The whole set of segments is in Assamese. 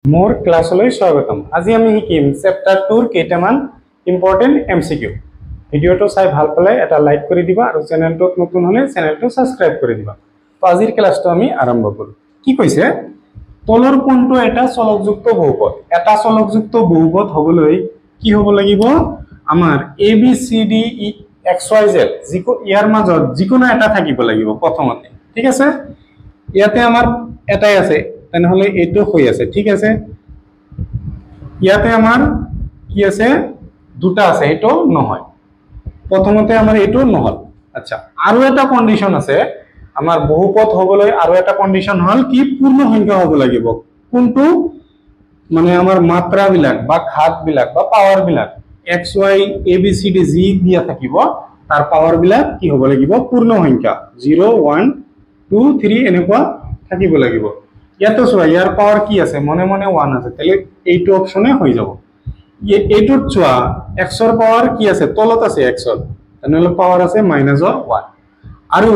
मोर क्लासলৈ স্বাগতম। আজি আমি শিকিম চেপ্টাৰ 2 কেইটামান ইম্পৰ্টেন্ট এমসিকিউ। ভিডিওটো চাই ভাল পালে এটা লাইক কৰি দিবা আৰু চেনেলটোত নতুন হলে চেনেলটো সাবস্ক্ৰাইব কৰি দিবা। তো আজিৰ ক্লাসটো আমি আৰম্ভ কৰো। কি কৈছে? তলৰ কোণটো এটা চলকযুক্ত বহুপদ। এটা চলকযুক্ত বহুপদ হবলৈ কি হ'ব লাগিব? আমাৰ a b c d e x y z ইয়াৰ মাজত যিকোনো এটা থাকিব লাগিব প্ৰথমতে। ঠিক আছে? ইয়াতে আমাৰ এটাই আছে, তেনেহলে এইটো হৈ আছে। ঠিক আছে, ইয়াতে আমাৰ কি আছে? দুটা আছে, এইটো নহয়। প্ৰথমতে আমাৰ এইটো নহল। আচ্ছা, আৰু এটা কন্ডিশন আছে আমাৰ বহুপদ হবলৈ। আৰু এটা কন্ডিশন হল কি? পূৰ্ণ সংখ্যা হ'ব লাগিব। কোনটো? মানে আমাৰ মাত্ৰা বিলাক বা ঘাত বিলাক বা পাৱাৰ বিলাক x y a b c d যি দিয়া থাকিব তাৰ পাৱাৰ বিলাক কি হ'ব লাগিব? পূৰ্ণ সংখ্যা 0 1 2 3 এনেকুৱা থাকিব লাগিব। ইয়াতো চোৱা, ইয়াৰ পাৱাৰ কি আছে? মনে মনে 1 আছে, তাহলে এইটো অপশনে হৈ যাব। এইটোত চোৱা, x ৰ পাৱাৰ কি আছে? তলত আছে x ৰ, তেনেহলে পাৱাৰ আছে -1। আৰু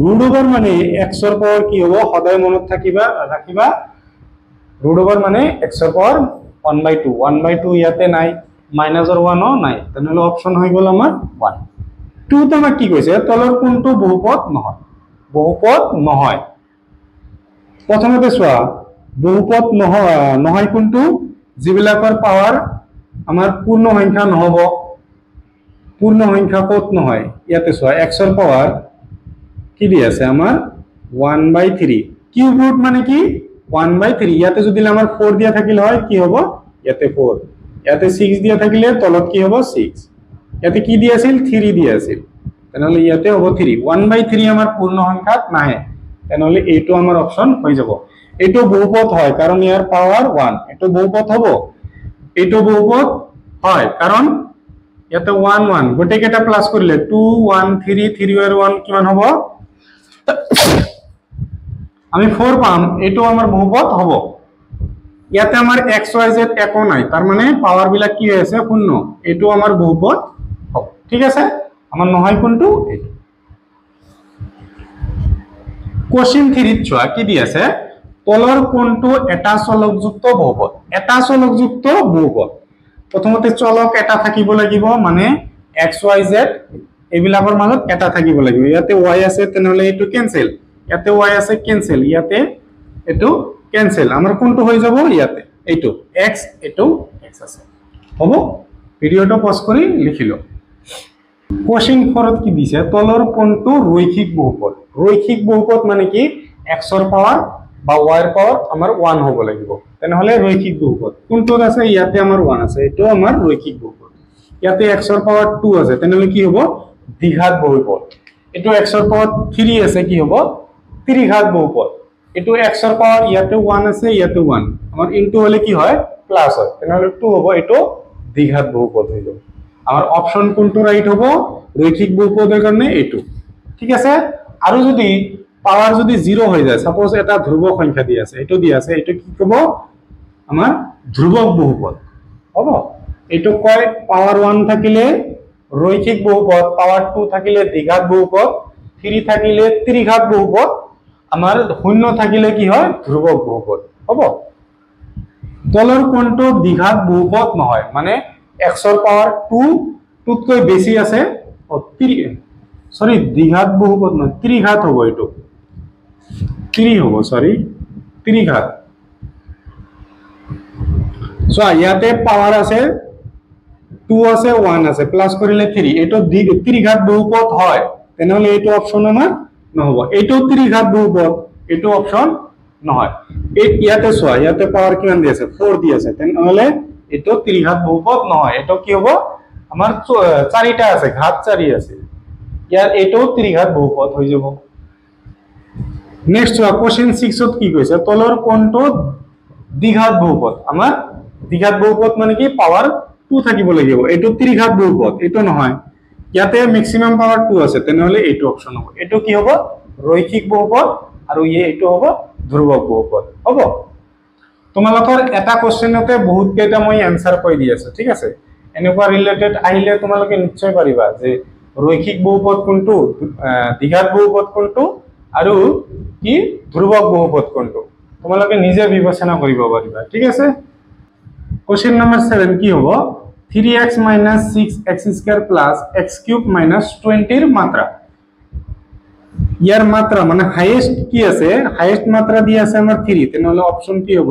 ৰুট ওভাৰ মানে x ৰ পাৱাৰ কি হ'ব? সদায় মনত ৰাখিবা ৰুট ওভাৰ মানে x ৰ পাৱাৰ 1/2। 1/2 ইয়াতে নাই, -1ও নাই, তেনেহলে অপশন হৈ গ'ল আমাৰ 1। 2 ত আমাক কি কৈছে? তলৰ কোনটো বহুপদ নহয়? বহুপদ নহয়। প্ৰথমতে চোৱা, বহুপদ নহয় কোনটো? যিবিলাকৰ পাৱাৰ আমাৰ পূৰ্ণ সংখ্যা নহব। পূৰ্ণ সংখ্যা ক'ত নহয়? ইয়াতে চোৱা, x ৰ পাৱাৰ কি দি আছে? আমাৰ 1/3। কিউব ৰুট মানে কি? 1/3। ইয়াতে যদি আমাৰ 4 দিয়া থাকিলে হয় কি হ'ব? ইয়াতে 4। ইয়াতে 6 দিয়া থাকিলে তলত কি হ'ব? 6। ইয়াতে কি দিয়া আছিল? 3 দিয়া আছিল, তেনেহলে ইয়াতে হ'ব 3। 1/3 আমাৰ পূৰ্ণ সংখ্যাত নাহে, তেনেহলে এইটো আমাৰ অপশন হৈ যাব। এইটো বহুপদ হয় কাৰণ ইয়াৰ পাৱাৰ 1। এইটো বহুপদ হ'ব। এইটো বহুপদ হয় কাৰণ ইয়াতে 1 1 গোটেইকেইটা প্লাস কৰিলে 2 1 3 3 আৰু 1 কিমান হ'ব? আমি 4 পাম। এইটো আমাৰ বহুপদ হ'ব। ইয়াতে আমাৰ x y z একো নাই, তাৰ মানে পাৱাৰ বিলাক কি হৈ আছে? শূন্য। এইটো আমাৰ বহুপদ হ'ব। ঠিক আছে, আমাৰ নহয় কোনটো? এইটো। কোশ্চেন 3 চোৱা, কি দি আছে? তলৰ কোনটো এটা চলকযুক্ত বহুপদ? এটা চলকযুক্ত বহুপদ। প্ৰথমতে চলক এটা থাকিব লাগিব, মানে x y z এইবিলাকৰ মাজত এটা থাকিব লাগিব। ইয়াতে y আছে, তেনেহলে এইটো কেনসেল। ইয়াতে y আছে, কেনসেল। ইয়াতে এইটো কেনসেল। আমাৰ কোনটো হৈ যাব? ইয়াতে এইটো x, এইটো x আছে। হ'ব? ভিডিওটো পজ কৰি লিখিলো। কোশ্চেন 4 কি দিছে? তলৰ কোনটো ৰৈখিক বহুপদ? ৰৈখিক বহুপদ মানে কি? x ৰ পাৱাৰ বা y ৰ পাৱাৰ আমাৰ 1 হ'ব লাগিব, তেনেহলে ৰৈখিক বহুপদ। কোনটোত আছে? ইয়াতে আমাৰ 1 আছে, এইটো আমাৰ ৰৈখিক বহুপদ। ইয়াতে x ৰ পাৱাৰ 2 আছে, তেনেহলে কি হ'ব? দ্বিঘাত বহুপদ। এইটো x ৰ পাৱাৰ 3 আছে, কি হ'ব? ত্ৰিঘাত বহুপদ। এইটো x ৰ পাৱাৰ ইয়াতে 1 আছে, ইয়াতে 1, আমাৰ ইনটু হলে কি হয়? প্লাস হয়, তেনেহলে 2 হ'ব। এইটো দ্বিঘাত বহুপদ হৈ যাব। আমাৰ অপশন কোনটো ৰাইট হ'ব? ৰৈখিক বহুপদেৰ কাৰণে এইটো। ঠিক আছে। আৰু যদি পাৱাৰ যদি 0 হৈ যায়, সাপোজ এটা ধ্ৰুবক সংখ্যা দি আছে, এইটো দি আছে, এইটো কি হ'ব? আমাৰ ধ্ৰুবক বহুপদ হ'ব। এইটো কয় পাৱাৰ 1 থাকিলে ৰৈখিক বহুপদ, পাৱাৰ 2 থাকিলে দ্বিঘাত বহুপদ, 3 থাকিলে ত্ৰিঘাত বহুপদ, আমাৰ 0 থাকিলে কি হয়? ধ্ৰুবক বহুপদ হ'ব। তলৰ কোনটো দ্বিঘাত বহুপদ নহয়? মানে x ৰ পাৱাৰ 2 টুতকৈ বেছি আছে, সৰি দ্বিঘাত বহুপদ নহয়, ত্ৰিঘাত হ'ব। এইটো 3 হ'ব, সৰি ত্ৰিঘাত। চোৱা, ইয়াতে পাৱাৰ আছে 2 আছে, 1 আছে, প্লাস কৰিলে 3, এইটো ত্ৰিঘাত বহুপদ হয়, তেনেহলে এইটো অপশন আমাৰ নহব। এইটো ত্ৰিঘাত বহুপদ, এইটো অপশন নহয়। ইয়াতে চোৱা, ইয়াতে পাৱাৰ কিমান দি আছে? 4 দি আছে, তেনেহলে এইটো ত্ৰিঘাত বহুপদ নহয়। এইটো কি হ'ব? আমাৰ 4টা আছে, ঘাত 4 আছে, ইয়াৰ এইটো ত্ৰিঘাত বহুপদ হৈ যাব। নেক্সট চোৱা, কোশ্চেন 6 কি কৈছে? তলৰ কোনটো দ্বিঘাত বহুপদ? আমাৰ দ্বিঘাত বহুপদ মানে কি? পাৱাৰ 2 থাকিব লাগিব। এইটো ত্ৰিঘাত বহুপদ, এইটো নহয়। ইয়াতে ম্যাক্সিমাম পাৱাৰ 2 আছে, তেনেহলে এইটো অপশন হ'ব। এইটো কি হ'ব? রৈখিক বহুপদ, আৰু এইটো হ'ব ধ্ৰুবক বহুপদ হ'ব। তোমালোকৰ এটা কোশ্চেনতে বহুত কেইটা মই এনসাৰ কৈ দি আছো। ঠিক আছে, এনেকুৱা ৰিলেটেড আহিলে তোমালোকে নিশ্চয় পাৰিবা যে ৰৈখিক বহুপদ কোনটো, দ্বিঘাত বহুপদ কোনটো, আৰু কি ধ্ৰুবক বহুপদ কোনটো। তোমালোকে নিজে বিবেচনা কৰিব পাৰিবা ঠিক আছে কোশ্চেন নম্বৰ 7 কি হ'ব 3x - 6x² + x³ - 20 এর মাত্রা ইয়ার মাত্রা মানে হাইয়েস্ট কি আছে হাইয়েস্ট মাত্রা দিয়ে আছে আমার 3 তেনহলে অপশন কি হ'ব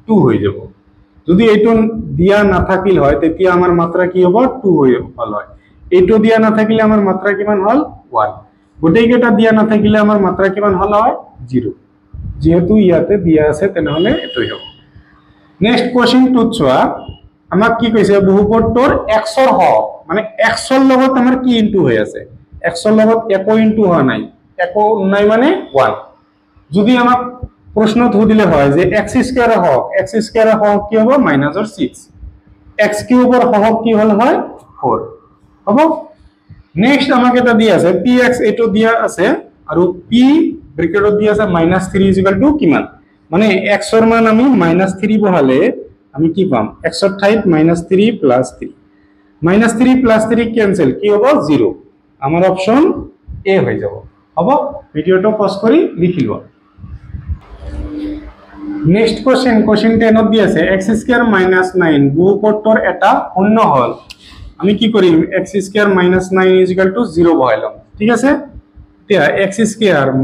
2 হৈ যাব যদি এইটো দিয়া না থাকিল হয় তেতিয়া আমার মাত্রা কি হ'ব 2 হৈ হল হয় এইটো দিয়া না থাকিলে আমার মাত্রা কিমান হল 1 গোটেইকেটা দিয়া না থাকিলে আমার মাত্রা কিমান হল হয় 0 যেহেতু ইয়াতে দিয়া আছে তেনহলে এটাই হ'ব নেক্সট কোশ্চেন 2 চোৱা আমাক কি কৈছে বহুপদটোৰ x ৰ হক মানে x ৰ লগত আমাৰ কি ইনটু হৈ আছে x ৰ লগত একো ইনটু হোৱা নাই একো নাই মানে 1 যদি আমাক প্ৰশ্নত সুধিলে হয় যে x² ৰ হক x² ৰ হক কি হ'ব -6 x³ ৰ হক কি হল হয় 4 হ'ব নেক্সট আমাক এটা দিয়া আছে px এটো দিয়া আছে আৰু p ব্ৰ্যাকেটত দিয়া আছে -3 কিমান মানে x ৰ মান আমি -3 বহালে আমি কি পাম x ৰ ঠাইত -3 + 3 -3 + 3 ক্যান্সেল কি হ'ব 0 আমাৰ অপশন এ হৈ যাব হ'ব ভিডিওটো পজ কৰি লিখি লোৱা নেক্সট কোশ্চেন 10 ত দি আছে x² - 9 বহুপদটোৰ এটা শূন্য হল আমি কি কৰিম x² - 9 = 0 বহাইলাম ঠিক আছে এতিয়া x²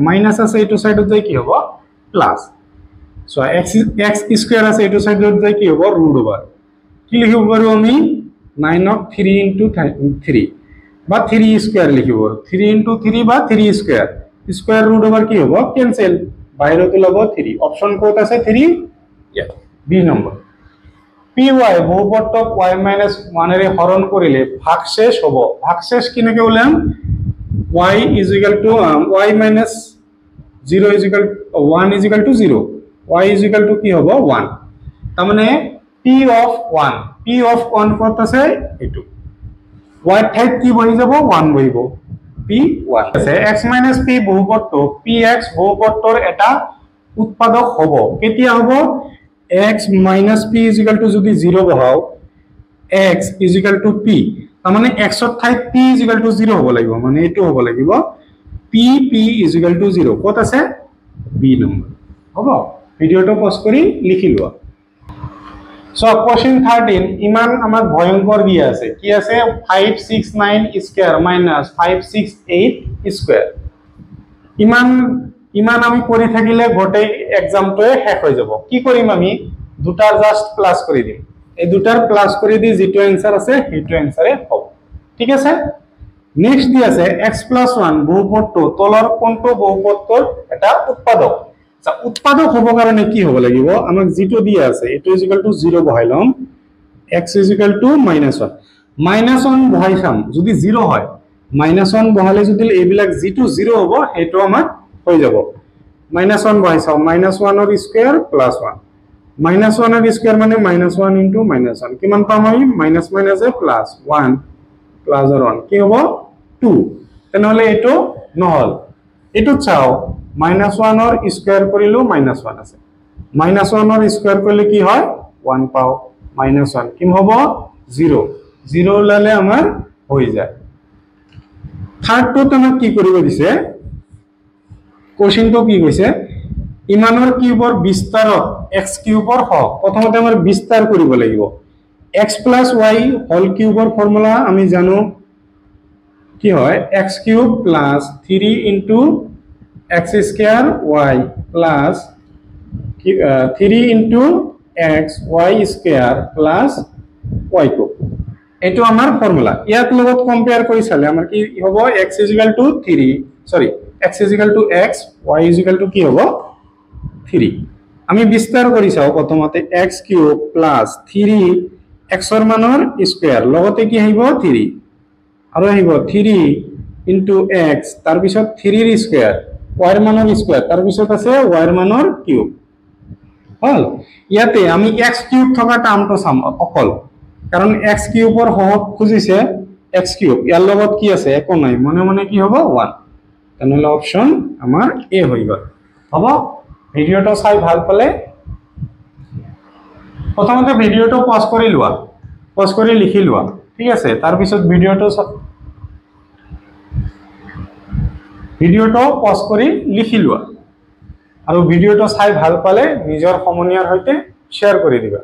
মাইনাস আছে এটো সাইডত যাই কি হ'ব প্লাস সো x² আছে এটো সাইডত যাই কি হ'ব √/। কি লিখিব পাৰো আমি 9 ক 3 * 3 বা 3² লিখিব 3 * 3 বা 3² স্কয়ার √/। কি হ'ব ক্যান্সেল বাইরেতে লব 3 অপশন কোড আছে 3 বি নম্বৰ py বহুপদক y - 1 এৰে হৰণ কৰিলে ভাগশেষ হ'ব ভাগশেষ কিনেকে উলাম y = y - 0 = 1 = 0 y = কি হ'ব 1 তাৰ মানে p of 1 কত আছে এটো y ঠাইত কি বহি যাব 1 বহিব p1 আছে x - p বহুপদটো px বহুপদটোৰ এটা উৎপাদক হ'ব কেতিয়া হ'ব x - p = যদি 0 বহাও x = p তাৰ মানে x ৰ ঠাইত p = 0 হ'ব লাগিব মানে এটো হ'ব লাগিব p = 0 কত আছে বি নম্বৰ হ'ব ভিডিওটো পজ কৰি লিখি লোৱা সো কোশ্চেন 13 ইমান আমাক ভয়ঙ্কৰ দিয়া আছে কি আছে 569² - 568² ইমান আমি কৰি থাকিলে গোটেই এক্সামটোৱে শেষ হৈ যাব কি কৰিম আমি দুটাৰ জাস্ট প্লাস কৰি দিম এই দুটাৰ প্লাস কৰি দি যেটো आंसर আছে হেটো आंसरে হ'ব ঠিক আছে নেক্সট দি আছে x + 1 বহুপদটো তলৰ কোনটো বহুপদৰ এটা উৎপাদক আচ্ছা উৎপাদক হ'ব কাৰণে কি হ'ব লাগিব আমাক যেটো দিয়া আছে এটো = 0 বহাইলম x = -1 বহাই চাম যদি 0 হয় -1 বহালে যদি এইবিলাক যেটো 0 হ'ব হেটো আমাৰ হৈ যাব -1 বহাই চাও -1 ৰ স্কয়াৰ + 1 -1 ৰ স্কয়াৰ মানে -1 * -1 কিমান পাম আমি -1 + 1 কি হ'ব 2 তেনহলে এটো নহল এটো চাও -1 ৰ স্কয়াৰ কৰিলো -1 আছে -1 ৰ স্কয়াৰ কৰিলে কি হয় 1 পাও -1 কি হ'ব 0 ওলালে আমাৰ হৈ যায় থাৰ্ডটো তোমাক কি কৰিব দিছে কোশ্চেনটো কি কৈছে ইমানৰ কিউবৰ বিস্তাৰক x³ ৰ হক প্ৰথমতে আমাৰ বিস্তাৰ কৰিব লাগিব x + y হোল কিউবৰ ফৰ্মুলা আমি জানো কি হয় x³ + 3 * x² y plus 3 * x y² plus y³ এটো আমাৰ ফৰ্মুলা ইয়াত লগত কম্পেয়াৰ কৰি চালে আমাৰ কি হ'ব x = 3 sorry x = x y = কি হ'ব 3 আমি বিস্তার কৰি চাও প্ৰথমতে x³ plus 3 x ৰ মানৰ স্কয়াৰ লগতে কি আহিব 3 আৰু আহিব 3 * x তাৰ পিছত 3 ৰ স্কয়াৰ y ৰ মানৰ স্কয়াৰ তাৰ পিছত আছে y ৰ মানৰ কিউব হল ইয়াতে আমি x³ থকা টাৰ্মটো চাম অকল কাৰণ x³ ৰ হক খুজিছে x³ ইয়াৰ লগত কি আছে একো নাই মনে মনে কি হ'ব 1 তেনহলে অপশন আমাৰ এ হৈ গল হ'ব ভিডিওটো চাই ভাল পালে প্ৰথমতে ভিডিওটো পজ কৰি লোৱা পজ কৰি লিখি লোৱা ঠিক আছে তাৰ পিছত ভিডিওটো পজ কৰি লিখি লোৱা আৰু ভিডিঅ'টো চাই ভাল পালে নিজৰ সমনীয়াৰ সৈতে শ্বেয়াৰ কৰি দিবা।